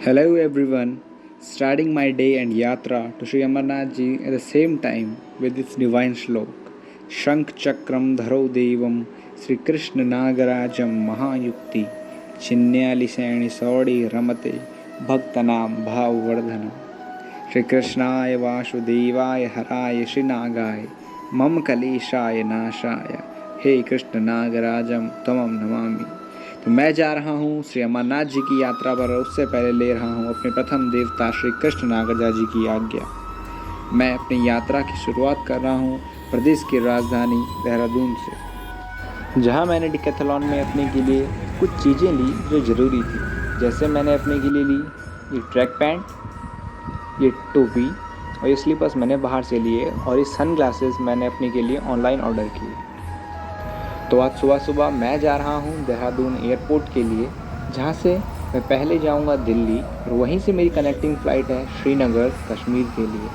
Hello everyone, starting my day and yatra to Sri Amarnath Ji at the same time with its divine shlok. Shankh Chakram Dharo Devam Sri Krishna Nagarajam Mahayukti Chinyali Seni Saudi Ramate Bhaktanam Bhavvardhanam Shri Krishnaya Vasudevaya Haraya Shri Nagaya Mam Kaleshaya Nashaya He Krishna Nagarajam Tamam Namami। तो मैं जा रहा हूँ श्री अमरनाथ जी की यात्रा पर और उससे पहले ले रहा हूँ अपने प्रथम देवता श्री कृष्ण नागराजा जी की आज्ञा। मैं अपनी यात्रा की शुरुआत कर रहा हूँ प्रदेश की राजधानी देहरादून से, जहाँ मैंने डिकैथलॉन में अपने के लिए कुछ चीज़ें ली जो ज़रूरी थी। जैसे मैंने अपने के लिए ली ये ट्रैक पैंट, ये टोपी और ये स्लीपर्स मैंने बाहर से लिए, और ये सन ग्लासेस मैंने अपने के लिए ऑनलाइन ऑर्डर किए। तो आज सुबह सुबह मैं जा रहा हूँ देहरादून एयरपोर्ट के लिए, जहाँ से मैं पहले जाऊँगा दिल्ली और वहीं से मेरी कनेक्टिंग फ़्लाइट है श्रीनगर कश्मीर के लिए।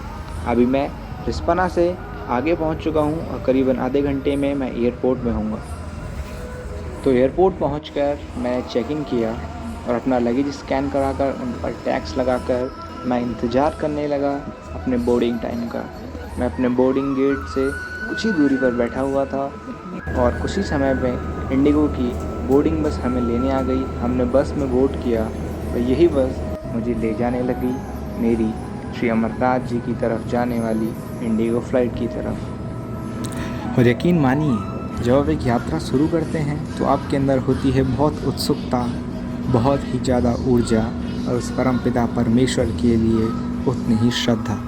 अभी मैं रिस्पना से आगे पहुँच चुका हूँ और करीबन आधे घंटे में मैं एयरपोर्ट में हूँगा। तो एयरपोर्ट पहुँचकर मैंने चेक इन किया और अपना लगेज स्कैन कराकर उन पर टैक्स लगाकर मैं इंतज़ार करने लगा अपने बोर्डिंग टाइम का। मैं अपने बोर्डिंग गेट से कुछ ही दूरी पर बैठा हुआ था और कुछ ही समय में इंडिगो की बोर्डिंग बस हमें लेने आ गई। हमने बस में बोर्ड किया तो यही बस मुझे ले जाने लगी मेरी श्री अमरनाथ जी की तरफ जाने वाली इंडिगो फ़्लाइट की तरफ। और यकीन मानिए, जब आप एक यात्रा शुरू करते हैं तो आपके अंदर होती है बहुत उत्सुकता, बहुत ही ज़्यादा ऊर्जा और उस परमपिता परमेश्वर के लिए उतनी ही श्रद्धा।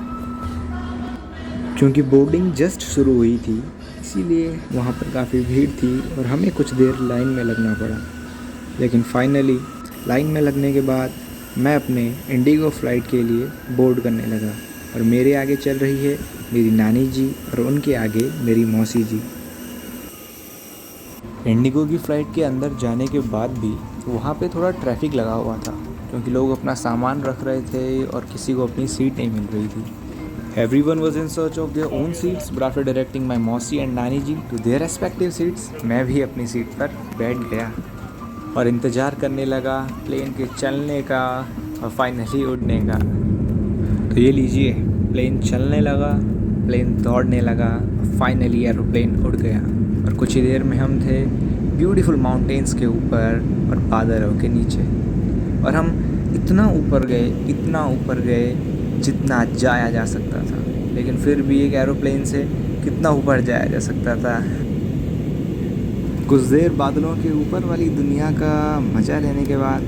क्योंकि बोर्डिंग जस्ट शुरू हुई थी, इसीलिए वहाँ पर काफ़ी भीड़ थी और हमें कुछ देर लाइन में लगना पड़ा। लेकिन फाइनली लाइन में लगने के बाद मैं अपने इंडिगो फ़्लाइट के लिए बोर्ड करने लगा और मेरे आगे चल रही है मेरी नानी जी और उनके आगे मेरी मौसी जी। इंडिगो की फ़्लाइट के अंदर जाने के बाद भी वहाँ पे थोड़ा ट्रैफिक लगा हुआ था, क्योंकि लोग अपना सामान रख रहे थे और किसी को अपनी सीट नहीं मिल रही थी। Everyone was in search of their own seats, but after directing my मौसी and नानी जी to their respective seats, मैं भी अपनी सीट पर बैठ गया और इंतज़ार करने लगा प्लेन के चलने का और फाइनली उड़ने का। तो ये लीजिए, प्लेन चलने लगा, प्लेन दौड़ने लगा, फाइनली एरोप्लेन उड़ गया और कुछ ही देर में हम थे ब्यूटीफुल माउंटेन्स के ऊपर और बादलों के नीचे। और हम इतना ऊपर गए जितना जाया जा सकता था, लेकिन फिर भी एक एरोप्लेन से कितना ऊपर जाया जा सकता था। कुछ देर बादलों के ऊपर वाली दुनिया का मज़ा लेने के बाद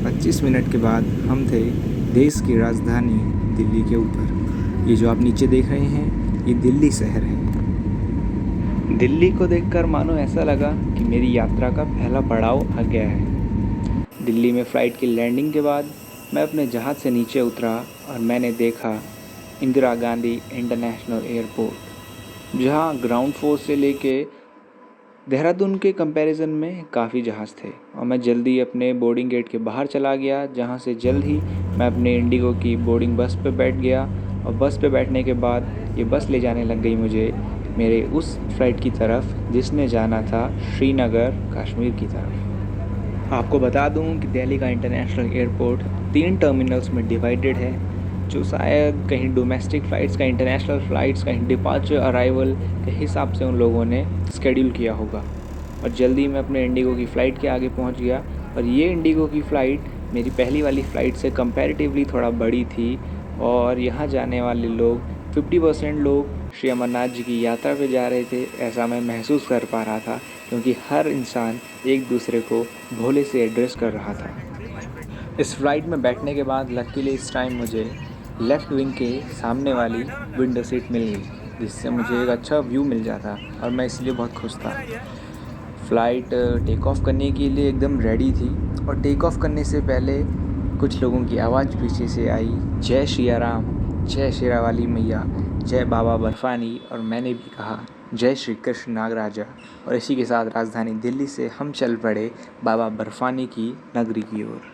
25 मिनट के बाद हम थे देश की राजधानी दिल्ली के ऊपर। ये जो आप नीचे देख रहे हैं, ये दिल्ली शहर है। दिल्ली को देखकर मानो ऐसा लगा कि मेरी यात्रा का पहला पड़ाव आ गया है। दिल्ली में फ़्लाइट की लैंडिंग के बाद मैं अपने जहाज़ से नीचे उतरा और मैंने देखा इंदिरा गांधी इंटरनेशनल एयरपोर्ट, जहां ग्राउंड फ्लोर से लेके देहरादून के कंपैरिजन में काफ़ी जहाज़ थे। और मैं जल्दी अपने बोर्डिंग गेट के बाहर चला गया, जहां से जल्द ही मैं अपने इंडिगो की बोर्डिंग बस पे बैठ गया। और बस पे बैठने के बाद ये बस ले जाने लग गई मुझे मेरे उस फ्लाइट की तरफ जिसने जाना था श्रीनगर कश्मीर की तरफ। आपको बता दूं कि दिल्ली का इंटरनेशनल एयरपोर्ट 3 टर्मिनल्स में डिवाइडेड है, जो शायद कहीं डोमेस्टिक फ़्लाइट्स का, इंटरनेशनल फ़्लाइट्स का डिपार्चर अराइवल के हिसाब से उन लोगों ने शेड्यूल किया होगा। और जल्दी मैं अपने इंडिगो की फ़्लाइट के आगे पहुंच गया। और ये इंडिगो की फ़्लाइट मेरी पहली वाली फ़्लाइट से कंपैरेटिवली थोड़ा बड़ी थी और यहाँ जाने वाले लोग 50% लोग श्री अमरनाथ जी की यात्रा पे जा रहे थे, ऐसा मैं महसूस कर पा रहा था, क्योंकि हर इंसान एक दूसरे को भोले से एड्रेस कर रहा था। इस फ्लाइट में बैठने के बाद लकीली इस टाइम मुझे लेफ़्ट विंग के सामने वाली विंडो सीट मिल गई, जिससे मुझे एक अच्छा व्यू मिल जाता और मैं इसलिए बहुत खुश था। फ़्लाइट टेक ऑफ करने के लिए एकदम रेडी थी और टेक ऑफ करने से पहले कुछ लोगों की आवाज़ पीछे से आई, जय श्री राम, जय शेरा वाली मैया, जय बाबा बर्फानी। और मैंने भी कहा जय श्री कृष्ण नागराजा। और इसी के साथ राजधानी दिल्ली से हम चल पड़े बाबा बर्फानी की नगरी की ओर।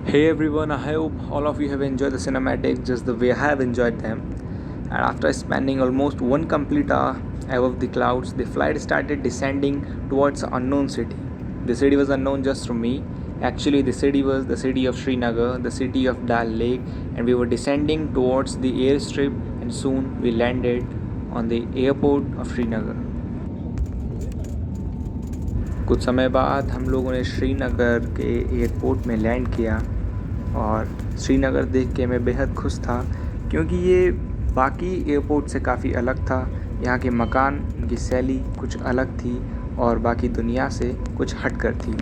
Hey everyone, I hope all of you have enjoyed the cinematics just the way I have enjoyed them. And after spending almost one complete hour above the clouds, the flight started descending towards an unknown city. The city was unknown just to me. Actually, the city was the city of Srinagar, the city of Dal Lake, and we were descending towards the airstrip, and soon we landed on the airport of Srinagar. कुछ समय बाद हम लोगों ने श्रीनगर के airport में land किया और श्रीनगर देख के मैं बेहद खुश था क्योंकि ये बाकी एयरपोर्ट से काफ़ी अलग था। यहाँ के मकान की शैली कुछ अलग थी और बाकी दुनिया से कुछ हटकर थी।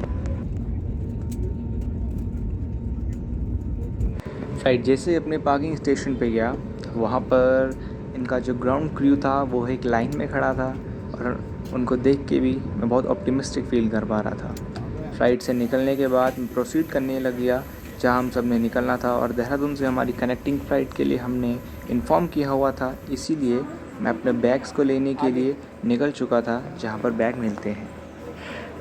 फ्लाइट जैसे अपने पार्किंग स्टेशन पे गया, वहाँ पर इनका जो ग्राउंड क्रू था वो एक लाइन में खड़ा था और उनको देख के भी मैं बहुत ऑप्टिमिस्टिक फ़ील कर पा रहा था। फ़्लाइट से निकलने के बाद मैं प्रोसीड करने लग गया जहाँ हम सब ने निकलना था और देहरादून से हमारी कनेक्टिंग फ़्लाइट के लिए हमने इन्फॉर्म किया हुआ था, इसीलिए मैं अपने बैग्स को लेने के लिए निकल चुका था जहाँ पर बैग मिलते हैं।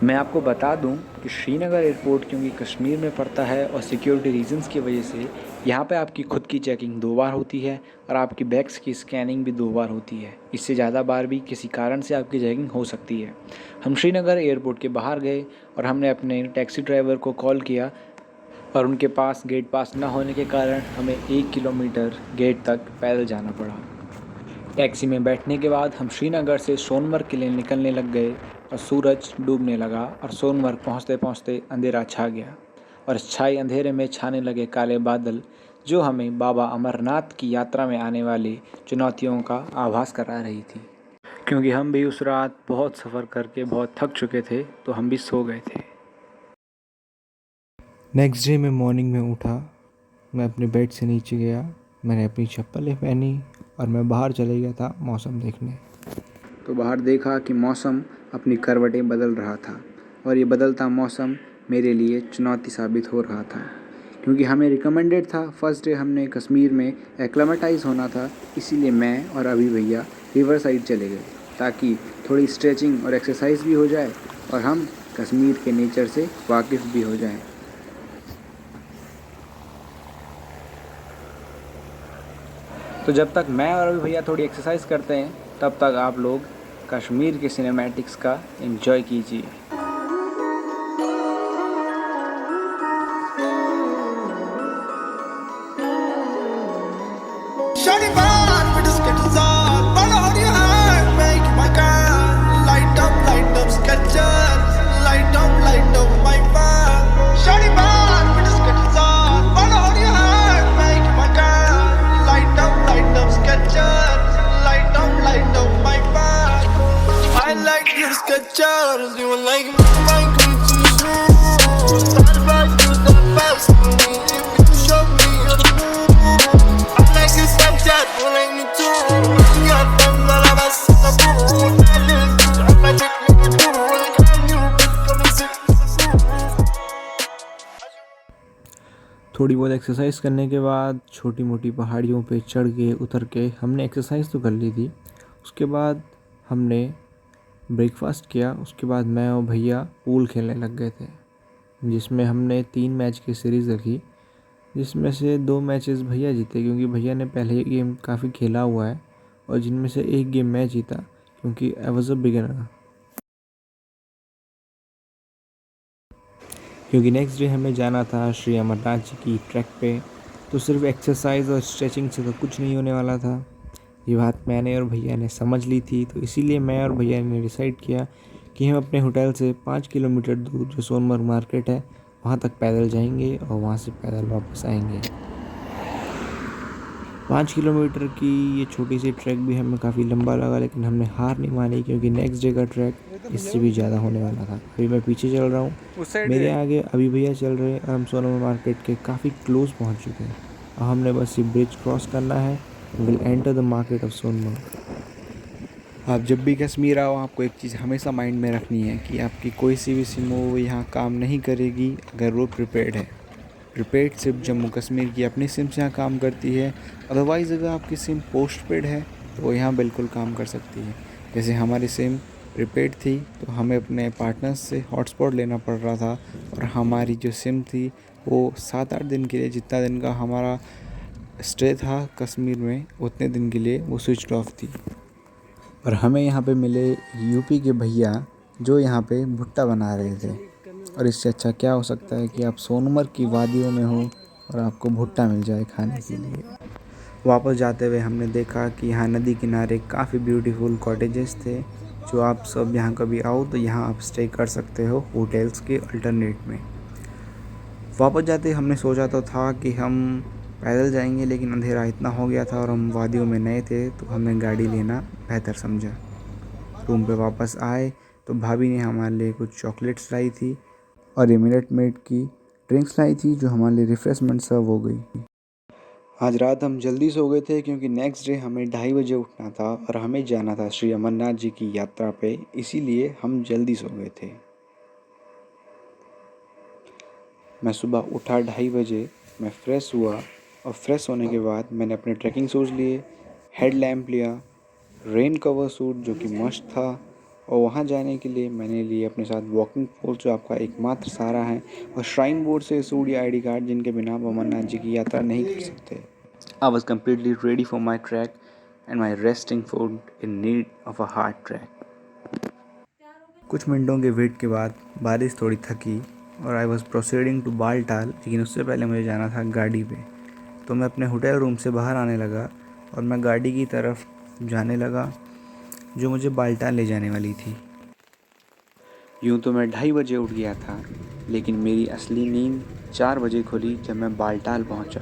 मैं आपको बता दूं कि श्रीनगर एयरपोर्ट क्योंकि कश्मीर में पड़ता है और सिक्योरिटी रीजंस की वजह से यहाँ पे आपकी खुद की चेकिंग 2 बार होती है और आपकी बैग्स की स्कैनिंग भी 2 बार होती है। इससे ज़्यादा बार भी किसी कारण से आपकी चेकिंग हो सकती है। हम श्रीनगर एयरपोर्ट के बाहर गए और हमने अपने टैक्सी ड्राइवर को कॉल किया और उनके पास गेट पास न होने के कारण हमें 1 किलोमीटर गेट तक पैदल जाना पड़ा। टैक्सी में बैठने के बाद हम श्रीनगर से सोनमर्ग के लिए निकलने लग गए और सूरज डूबने लगा और सोनमर्ग पहुंचते पहुंचते अंधेरा छा गया और छाए अंधेरे में छाने लगे काले बादल जो हमें बाबा अमरनाथ की यात्रा में आने वाली चुनौतियों का आभास करा रही थी। क्योंकि हम भी उस रात बहुत सफ़र करके बहुत थक चुके थे तो हम भी सो गए थे। नेक्स्ट डे मैं मॉर्निंग में उठा, मैं अपने बेड से नीचे गया, मैंने अपनी चप्पलें पहनी और मैं बाहर चले गया था मौसम देखने। तो बाहर देखा कि मौसम अपनी करवटें बदल रहा था और ये बदलता मौसम मेरे लिए चुनौती साबित हो रहा था क्योंकि हमें रिकमेंडेड था फर्स्ट डे हमने कश्मीर में एक्लेमेटाइज होना था, इसीलिए मैं और अभी भैया रिवर साइड चले गए ताकि थोड़ी स्ट्रेचिंग और एक्सरसाइज भी हो जाए और हम कश्मीर के नेचर से वाकिफ़ भी हो जाएं। तो जब तक मैं और अभी भैया थोड़ी एक्सरसाइज करते हैं तब तक आप लोग कश्मीर के सिनेमैटिक्स का एंजॉय कीजिए। Skechers, you like my Gucci shoes. Thought about you the best of me. If you show me you're the move, I like you Snapchat, you like me too. You got them that I was in the pool. I live, I like it like you do. Can you come and sit with the थोड़ी बहुत exercise करने के बाद छोटी मोटी पहाड़ियों पे चढ़ के उतर के हमने एक्सरसाइज तो कर ली थी। उसके बाद हमने ब्रेकफास्ट किया। उसके बाद मैं और भैया पूल खेलने लग गए थे जिसमें हमने 3 मैच की सीरीज़ रखी, जिसमें से 2 मैचेस भैया जीते क्योंकि भैया ने पहले ही गेम काफ़ी खेला हुआ है और जिनमें से एक गेम मैं जीता क्योंकि आई वॉज अ बिगिनर। क्योंकि नेक्स्ट डे हमें जाना था श्री अमरनाथ जी की ट्रैक पे, तो सिर्फ एक्सरसाइज और स्ट्रेचिंग से तो कुछ नहीं होने वाला था। ये बात मैंने और भैया ने समझ ली थी, तो इसीलिए मैं और भैया ने डिसाइड किया कि हम अपने होटल से 5 किलोमीटर दूर जो सोनमर्ग मार्केट है वहाँ तक पैदल जाएंगे और वहाँ से पैदल वापस आएंगे। 5 किलोमीटर की ये छोटी सी ट्रैक भी हमें काफ़ी लंबा लगा, लेकिन हमने हार नहीं मानी क्योंकि नेक्स्ट डे का ट्रैक इससे भी ज़्यादा होने वाला था। अभी मैं पीछे चल रहा हूँ, मेरे आगे अभी भैया चल रहे हैं। हम सोनमर्ग मार्केट के काफ़ी क्लोज पहुँच चुके हैं और हमने बस ये ब्रिज क्रॉस करना है, will enter the market of Sonmarg. आप जब भी कश्मीर आओ आपको एक चीज़ हमेशा माइंड में रखनी है कि आपकी कोई सी भी सिम हो वो यहाँ काम नहीं करेगी अगर वो प्रीपेड है। प्रीपेड सिर्फ जम्मू कश्मीर की अपनी सिम से यहाँ काम करती है, अदरवाइज़ अगर आपकी सिम पोस्ट पेड है तो वो यहाँ बिल्कुल काम कर सकती है। जैसे हमारी सिम प्रीपेड थी तो हमें अपने पार्टनर्स से हॉटस्पॉट लेना पड़ रहा था और हमारी जो सिम थी वो 7-8 दिन के लिए, जितना दिन का हमारा स्टे था कश्मीर में, उतने दिन के लिए वो स्विच ऑफ थी। और हमें यहाँ पे मिले यूपी के भैया जो यहाँ पे भुट्टा बना रहे थे। और इससे अच्छा क्या हो सकता है कि आप सोनमर्ग की वादियों में हो और आपको भुट्टा मिल जाए खाने के लिए। वापस जाते हुए हमने देखा कि यहाँ नदी किनारे काफ़ी ब्यूटीफुल कॉटेजेस थे, जो आप सब यहाँ कभी आओ तो यहाँ आप स्टे कर सकते हो होटल्स के अल्टरनेट में। वापस जाते हमने सोचा तो था कि हम पैदल जाएंगे, लेकिन अंधेरा इतना हो गया था और हम वादियों में नए थे तो हमने गाड़ी लेना बेहतर समझा। रूम पे वापस आए तो भाभी ने हमारे लिए कुछ चॉकलेट्स लाई थी और ये मिनट मेड की ड्रिंक्स लाई थी जो हमारे लिए रिफ़्रेशमेंट सर्व हो गई। आज रात हम जल्दी सो गए थे क्योंकि नेक्स्ट डे हमें 2:30 बजे उठना था और हमें जाना था श्री अमरनाथ जी की यात्रा पे, इसीलिए हम जल्दी सो गए थे। मैं सुबह उठा 2:30 बजे, मैं फ़्रेश हुआ और फ्रेश होने के बाद मैंने अपने ट्रैकिंग शूज़ लिए, हेड लैम्प लिया, रेन कवर सूट जो कि मस्त था, और वहाँ जाने के लिए मैंने लिए अपने साथ वॉकिंग पोस्ट जो आपका एकमात्र सहारा है, और श्राइन बोर्ड से सूट या ID कार्ड जिनके बिना आप अमरनाथ जी की यात्रा नहीं कर सकते। I was completely ready for my trek and my resting food in need of a hard trek. कुछ मिनटों के वेट के बाद बारिश थोड़ी थकी और I was proceeding to Baltal, लेकिन उससे पहले मुझे जाना था गाड़ी पे। तो मैं अपने होटल रूम से बाहर आने लगा और मैं गाड़ी की तरफ जाने लगा जो मुझे बालटाल ले जाने वाली थी। यूँ तो मैं 2:30 बजे उठ गया था, लेकिन मेरी असली नींद 4 बजे खुली जब मैं बालटाल पहुंचा,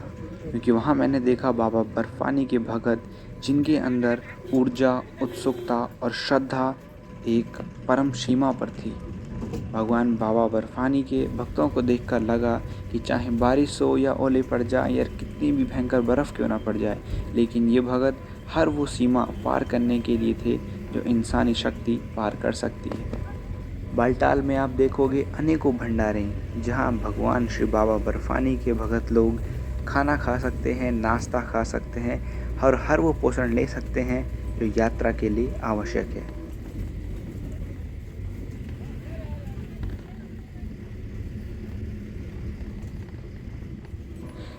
क्योंकि वहां मैंने देखा बाबा बर्फानी के भगत जिनके अंदर ऊर्जा, उत्सुकता और श्रद्धा एक परम सीमा पर थी। भगवान बाबा बर्फानी के भक्तों को देखकर लगा कि चाहे बारिश हो या ओले पड़ जाए या कितनी भी भयंकर बर्फ़ क्यों ना पड़ जाए, लेकिन ये भगत हर वो सीमा पार करने के लिए थे जो इंसानी शक्ति पार कर सकती है। बालटाल में आप देखोगे अनेकों भंडारे जहाँ भगवान श्री बाबा बर्फानी के भगत लोग खाना खा सकते हैं, नाश्ता खा सकते हैं और हर वो पोषण ले सकते हैं जो यात्रा के लिए आवश्यक है।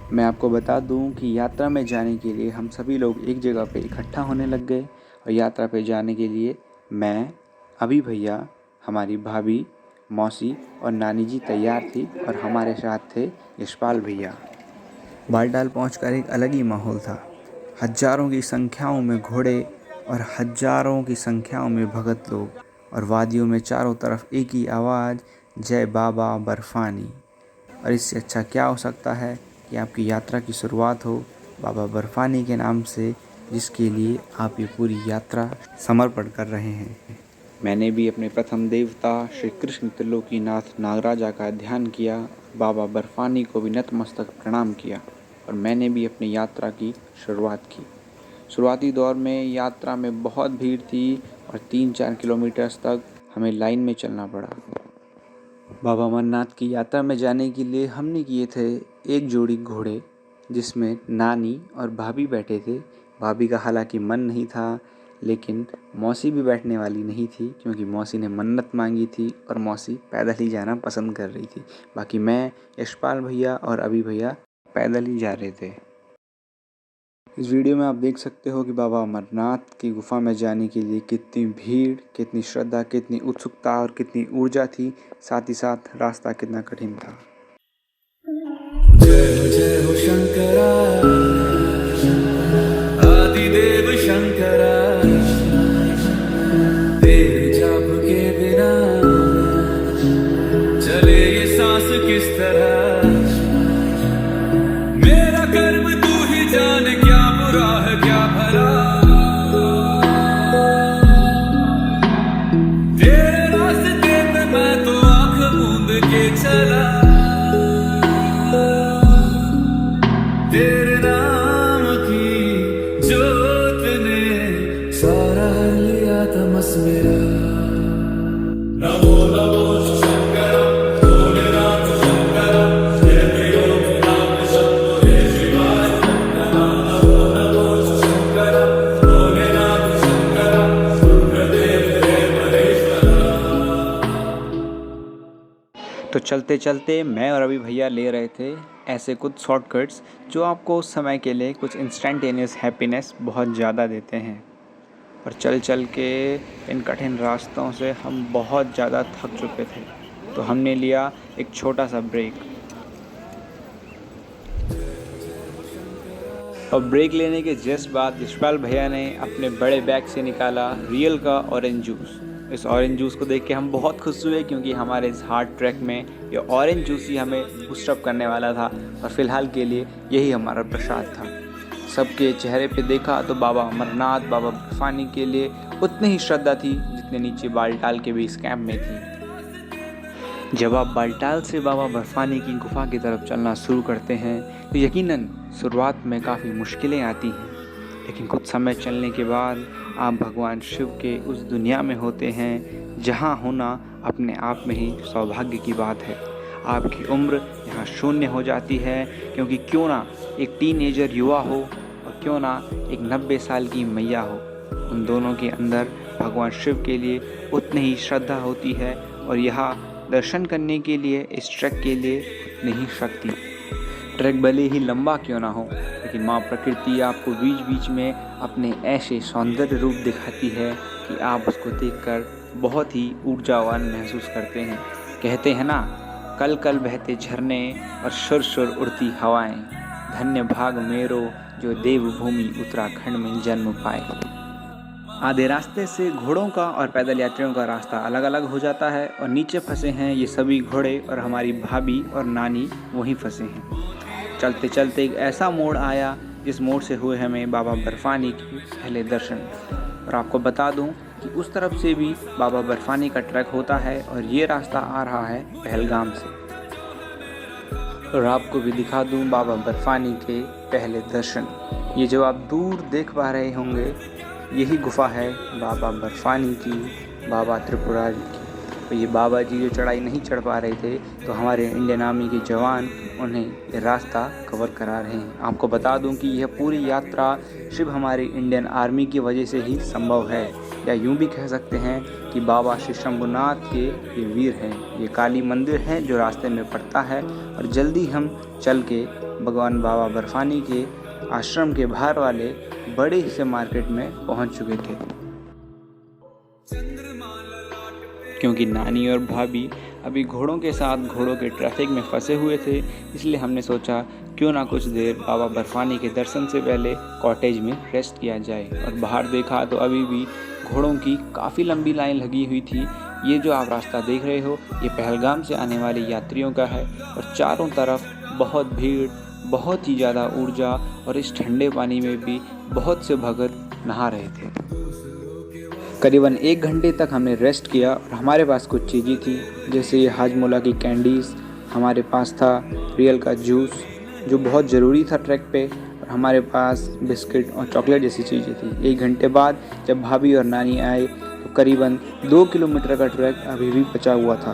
मैं आपको बता दूं कि यात्रा में जाने के लिए हम सभी लोग एक जगह पे इकट्ठा होने लग गए और यात्रा पे जाने के लिए मैं, अभी भैया, हमारी भाभी, मौसी और नानी जी तैयार थी और हमारे साथ थे यशपाल भैया। बालटाल पहुंचकर एक अलग ही माहौल था। हजारों की संख्याओं में घोड़े और हजारों की संख्याओं में भगत लोग, और वादियों में चारों तरफ एक ही आवाज़, जय बाबा बर्फानी। और इससे अच्छा क्या हो सकता है कि आपकी यात्रा की शुरुआत हो बाबा बर्फानी के नाम से, जिसके लिए आप ये पूरी यात्रा समर्पण कर रहे हैं। मैंने भी अपने प्रथम देवता श्री कृष्ण त्रिलोकीनाथ नागराजा का ध्यान किया, बाबा बर्फानी को भी नतमस्तक प्रणाम किया और मैंने भी अपनी यात्रा की शुरुआत की। शुरुआती दौर में यात्रा में बहुत भीड़ थी और 3-4 किलोमीटर तक हमें लाइन में चलना पड़ा। बाबा अमरनाथ की यात्रा में जाने के लिए हमने किए थे एक जोड़ी घोड़े, जिसमें नानी और भाभी बैठे थे। भाभी का हालांकि मन नहीं था, लेकिन मौसी भी बैठने वाली नहीं थी क्योंकि मौसी ने मन्नत मांगी थी और मौसी पैदल ही जाना पसंद कर रही थी। बाकी मैं, यशपाल भैया और अभी भैया पैदल ही जा रहे थे। इस वीडियो में आप देख सकते हो कि बाबा अमरनाथ की गुफा में जाने के लिए कितनी भीड़, कितनी श्रद्धा, कितनी उत्सुकता और कितनी ऊर्जा थी, साथ ही साथ रास्ता कितना कठिन था। जय जय हो शंकरा, आदिदेव शंकरा, तेरे जाप के बिना चले ये सांस किस तरह। मेरा कर्म तू ही जाने, क्या बुरा है क्या भला, तेरे रास्ते पे मैं तो आंख मूंद के चला। तेरे नाम की जोत ने सारा लिया तमस मेरा। नमो नमो शंकर, भोलेनाथ शंकर, जय प्रियो नाम शंभो हे शिवाय। नमो नमो शंकर, भोलेनाथ शंकर, रुद्रदेव हे महेश्वर। चलते चलते मैं और अभी भैया ले रहे थे ऐसे कुछ शॉर्टकट्स जो आपको उस समय के लिए कुछ इंस्टेंटेनियस हैप्पीनेस बहुत ज़्यादा देते हैं। और चल चल के इन कठिन रास्तों से हम बहुत ज़्यादा थक चुके थे, तो हमने लिया एक छोटा सा ब्रेक। और ब्रेक लेने के जस्ट बाद यशपाल भैया ने अपने बड़े बैग से निकाला रियल का ऑरेंज जूस। इस ऑरेंज जूस को देख के हम बहुत खुश हुए, क्योंकि हमारे इस हार्ड ट्रैक में ये ऑरेंज जूस ही हमें बूस्टअप करने वाला था और फ़िलहाल के लिए यही हमारा प्रसाद था। सबके चेहरे पे देखा तो बाबा अमरनाथ, बाबा बर्फानी के लिए उतनी ही श्रद्धा थी जितने नीचे बालटाल के बेस कैंप में थी। जब आप बालटाल से बाबा बर्फानी की गुफा की तरफ चलना शुरू करते हैं तो यकीनन शुरुआत में काफ़ी मुश्किलें आती हैं, लेकिन कुछ समय चलने के बाद आप भगवान शिव के उस दुनिया में होते हैं जहां होना अपने आप में ही सौभाग्य की बात है। आपकी उम्र यहाँ शून्य हो जाती है, क्योंकि क्यों ना एक टीनेजर युवा हो और क्यों ना एक 90 साल की मैया हो, उन दोनों के अंदर भगवान शिव के लिए उतनी ही श्रद्धा होती है और यहाँ दर्शन करने के लिए, इस ट्रैक के लिए उतनी ही शक्ति। ट्रैक भले ही लंबा क्यों ना हो, लेकिन माँ प्रकृति आपको बीच बीच में अपने ऐसे सौंदर्य रूप दिखाती है कि आप उसको देखकर बहुत ही ऊर्जावान महसूस करते हैं। कहते हैं ना, कल कल बहते झरने और शुर शुर उड़ती हवाएं, धन्य भाग मेरो जो देवभूमि उत्तराखंड में जन्म पाए। आधे रास्ते से घोड़ों का और पैदल यात्रियों का रास्ता अलग अलग हो जाता है और नीचे फंसे हैं ये सभी घोड़े और हमारी भाभी और नानी वहीं फंसे हैं। चलते चलते एक ऐसा मोड़ आया जिस मोड़ से हुए हमें बाबा बर्फानी के पहले दर्शन। और आपको बता दूं कि उस तरफ से भी बाबा बर्फानी का ट्रैक होता है और ये रास्ता आ रहा है पहलगाम से। और आपको भी दिखा दूं बाबा बर्फानी के पहले दर्शन। ये जो आप दूर देख पा रहे होंगे यही गुफा है बाबा बर्फानी की, बाबा त्रिपुरारी की। तो ये बाबा जी जो चढ़ाई नहीं चढ़ पा रहे थे, तो हमारे इंडियन आर्मी के जवान उन्हें ये रास्ता कवर करा रहे हैं। आपको बता दूं कि यह पूरी यात्रा सिर्फ हमारी इंडियन आर्मी की वजह से ही संभव है, या यूं भी कह सकते हैं कि बाबा श्री शंभुनाथ के ये वीर हैं। ये काली मंदिर है जो रास्ते में पड़ता है और जल्दी हम चल के भगवान बाबा बर्फानी के आश्रम के बाहर वाले बड़े से मार्केट में पहुंच चुके थे। क्योंकि नानी और भाभी अभी घोड़ों के साथ घोड़ों के ट्रैफिक में फंसे हुए थे, इसलिए हमने सोचा क्यों ना कुछ देर बाबा बर्फानी के दर्शन से पहले कॉटेज में रेस्ट किया जाए। और बाहर देखा तो अभी भी घोड़ों की काफ़ी लंबी लाइन लगी हुई थी। ये जो आप रास्ता देख रहे हो ये पहलगाम से आने वाले यात्रियों का है और चारों तरफ बहुत भीड़, बहुत ही ज़्यादा ऊर्जा, और इस ठंडे पानी में भी बहुत से भगत नहा रहे थे। करीबन 1 घंटे तक हमने रेस्ट किया और हमारे पास कुछ चीज़ें थी, जैसे ये हाजमोला की कैंडीज़, हमारे पास था रियल का जूस जो बहुत ज़रूरी था ट्रैक पे, और हमारे पास बिस्किट और चॉकलेट जैसी चीज़ें थी। 1 घंटे बाद जब भाभी और नानी आए तो करीबन 2 किलोमीटर का ट्रैक अभी भी बचा हुआ था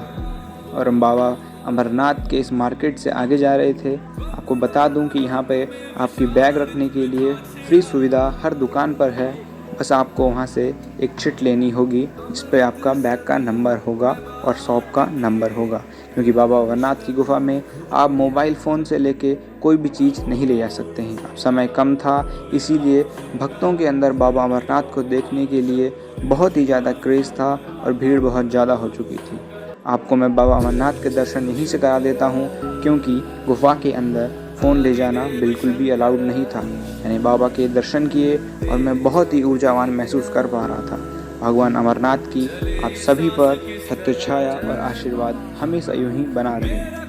और हम बाबा अमरनाथ के इस मार्केट से आगे जा रहे थे। आपको बता दूं कि यहाँ पे आपकी बैग रखने के लिए फ्री सुविधा हर दुकान पर है, बस आपको वहाँ से एक चिट लेनी होगी जिस पे आपका बैग का नंबर होगा और शॉप का नंबर होगा, क्योंकि बाबा अमरनाथ की गुफा में आप मोबाइल फ़ोन से लेके कोई भी चीज़ नहीं ले जा सकते हैं। अब समय कम था, इसीलिए भक्तों के अंदर बाबा अमरनाथ को देखने के लिए बहुत ही ज़्यादा क्रेज़ था और भीड़ बहुत ज़्यादा हो चुकी थी। आपको मैं बाबा अमरनाथ के दर्शन यहीं से करा देता हूँ, क्योंकि गुफा के अंदर फ़ोन ले जाना बिल्कुल भी अलाउड नहीं था। मैंने बाबा के दर्शन किए और मैं बहुत ही ऊर्जावान महसूस कर पा रहा था। भगवान अमरनाथ की आप सभी पर सत्य छाया और आशीर्वाद हमेशा यूं ही बना रहे।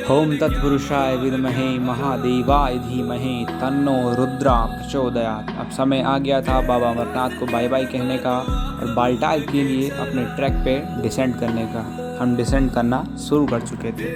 ओम तत्पुरुषाय विद्महे महादेवाय धीमहि तन्नो रुद्रा प्रचोदयात्। अब समय आ गया था बाबा अमरनाथ को बाय बाय कहने का और बालटाल के लिए अपने ट्रैक पे डिसेंड करने का। हम डिसेंड करना शुरू कर चुके थे।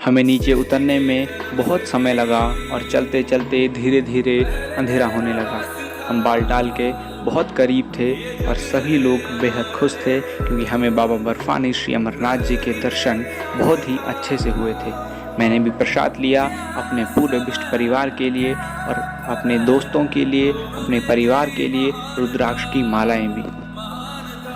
हमें नीचे उतरने में बहुत समय लगा और चलते चलते धीरे धीरे अंधेरा होने लगा। हम बालटाल के बहुत करीब थे और सभी लोग बेहद खुश थे क्योंकि हमें बाबा बर्फानी श्री अमरनाथ जी के दर्शन बहुत ही अच्छे से हुए थे। मैंने भी प्रसाद लिया अपने पूरे बिष्ट परिवार के लिए और अपने दोस्तों के लिए, अपने परिवार के लिए रुद्राक्ष की मालाएं भी।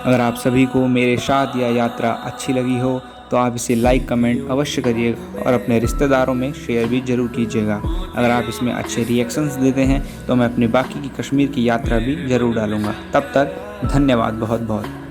अगर आप सभी को मेरे साथ यह यात्रा अच्छी लगी हो तो आप इसे लाइक कमेंट अवश्य करिएगा और अपने रिश्तेदारों में शेयर भी ज़रूर कीजिएगा। अगर आप इसमें अच्छे रिएक्शंस देते हैं तो मैं अपने बाकी की कश्मीर की यात्रा भी ज़रूर डालूँगा। तब तक धन्यवाद बहुत बहुत।